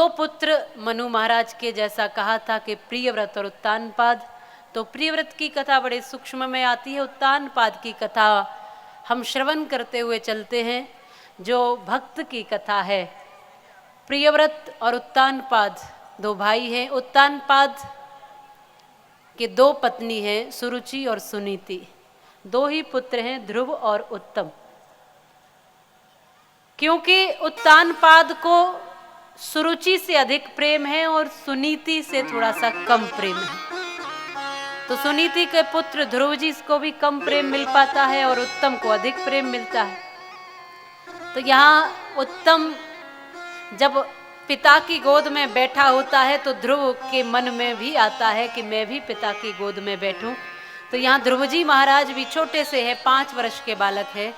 दो पुत्र मनु महाराज के, जैसा कहा था कि प्रियव्रत और उत्तानपाद। तो प्रियव्रत की कथा बड़े सूक्ष्म में आती है, उत्तानपाद की कथा हम श्रवण करते हुए चलते हैं, जो भक्त की कथा है। प्रियव्रत और उत्तानपाद दो भाई हैं। उत्तानपाद के दो पत्नी हैं, सुरुचि और सुनीति। दो ही पुत्र हैं, ध्रुव और उत्तम। क्योंकि उत्तानपाद को सुरुचि से अधिक प्रेम है और सुनीति से थोड़ा सा कम प्रेम है, तो सुनीति के पुत्र ध्रुव जी को भी कम प्रेम मिल पाता है और उत्तम को अधिक प्रेम मिलता है। तो यहाँ उत्तम जब पिता की गोद में बैठा होता है तो ध्रुव के मन में भी आता है कि मैं भी पिता की गोद में बैठूं। तो यहाँ ध्रुव जी महाराज भी छोटे से है, 5 वर्ष के बालक है,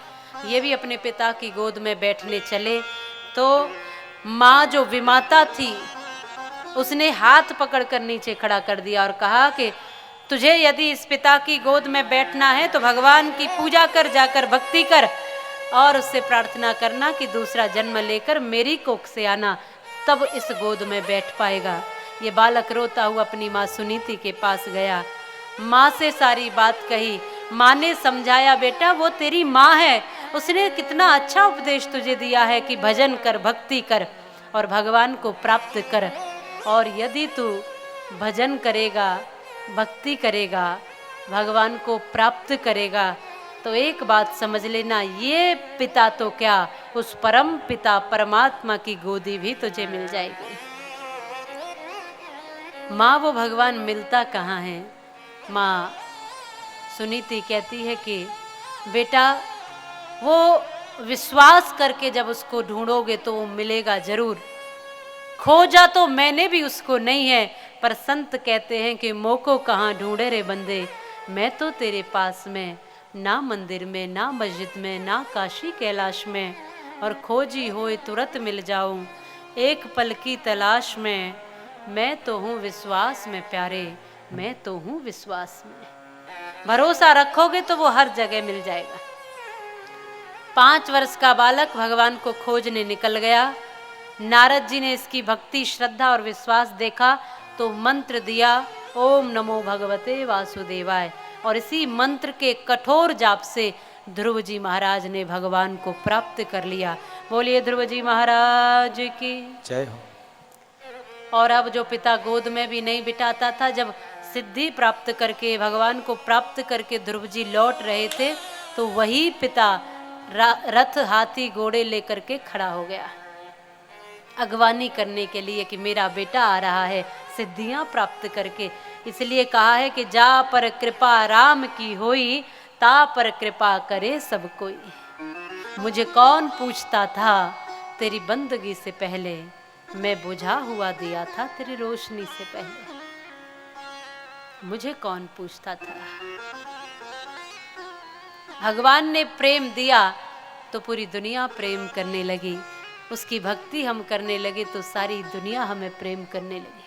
ये भी अपने पिता की गोद में बैठने चले। तो माँ जो विमाता थी उसने हाथ पकड़कर नीचे खड़ा कर दिया और कहा कि तुझे यदि इस पिता की गोद में बैठना है तो भगवान की पूजा कर, जाकर भक्ति कर और उससे प्रार्थना करना कि दूसरा जन्म लेकर मेरी कोख से आना, तब इस गोद में बैठ पाएगा। ये बालक रोता हुआ अपनी माँ सुनीति के पास गया, माँ से सारी बात कही। माँ ने समझाया, बेटा वो तेरी माँ है, उसने कितना अच्छा उपदेश तुझे दिया है कि भजन कर, भक्ति कर और भगवान को प्राप्त कर। और यदि तू भजन करेगा, भक्ति करेगा, भगवान को प्राप्त करेगा, तो एक बात समझ लेना, ये पिता तो क्या, उस परम पिता परमात्मा की गोदी भी तुझे मिल जाएगी। माँ वो भगवान मिलता कहाँ है? माँ सुनीति कहती है कि बेटा वो विश्वास करके जब उसको ढूंढोगे तो वो मिलेगा जरूर। खोजा तो मैंने भी उसको नहीं है, पर संत कहते हैं कि मोको कहाँ ढूंढे रे बंदे, मैं तो तेरे पास में, ना मंदिर में, ना मस्जिद में, ना काशी कैलाश में, और खोजी होए तुरंत मिल जाऊं एक पल की तलाश में। मैं तो हूँ विश्वास में प्यारे, मैं तो हूँ विश्वास में। भरोसा रखोगे तो वो हर जगह मिल जाएगा। 5 वर्ष का बालक भगवान को खोजने निकल गया। नारद जी ने इसकी भक्ति, श्रद्धा और विश्वास देखा तो मंत्र दिया, ओम नमो भगवते वासुदेवाय, और इसी मंत्र के कठोर जाप से ध्रुव जी महाराज ने भगवान को प्राप्त कर लिया। बोलिए ध्रुव जी महाराज की जय हो। और अब जो पिता गोद में भी नहीं बिठाता था, जब सिद्धि प्राप्त करके, भगवान को प्राप्त करके ध्रुव जी लौट रहे थे, तो वही पिता रथ, हाथी, घोड़े लेकर के खड़ा हो गया, अगवानी करने के लिए कि मेरा बेटा आ रहा है सिद्धियां प्राप्त करके। इसलिए कहा है कि जा पर कृपा राम की होई, ता पर कृपा करे सब कोई। मुझे कौन पूछता था तेरी बंदगी से पहले, मैं बुझा हुआ दिया था तेरी रोशनी से पहले। मुझे कौन पूछता था? भगवान ने प्रेम दिया तो पूरी दुनिया प्रेम करने लगी। उसकी भक्ति हम करने लगे तो सारी दुनिया हमें प्रेम करने लगी।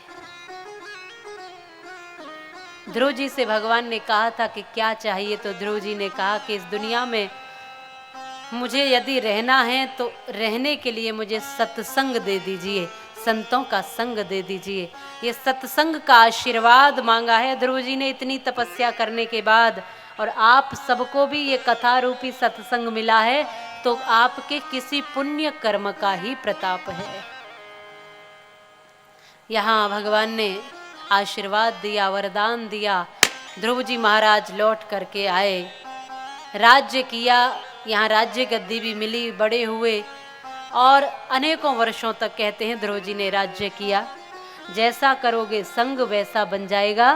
ध्रुव जी से भगवान ने कहा था कि क्या चाहिए, तो ध्रुव जी ने कहा कि इस दुनिया में मुझे यदि रहना है तो रहने के लिए मुझे सत्संग दे दीजिए, संतों का संग दे दीजिए। ये सत्संग का आशीर्वाद मांगा है ध्रुव जी ने इतनी तपस्या करने के बाद। और आप सबको भी ये कथा रूपी सत्संग मिला है तो आपके किसी पुण्य कर्म का ही प्रताप है। यहाँ भगवान ने आशीर्वाद दिया, वरदान दिया। ध्रुव जी महाराज लौट करके आए, राज्य किया, यहाँ राज्य गद्दी भी मिली, बड़े हुए और अनेकों वर्षों तक कहते हैं ध्रुव जी ने राज्य किया। जैसा करोगे संग वैसा बन जाएगा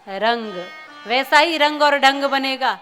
रंग, वैसा ही रंग और ढंग बनेगा।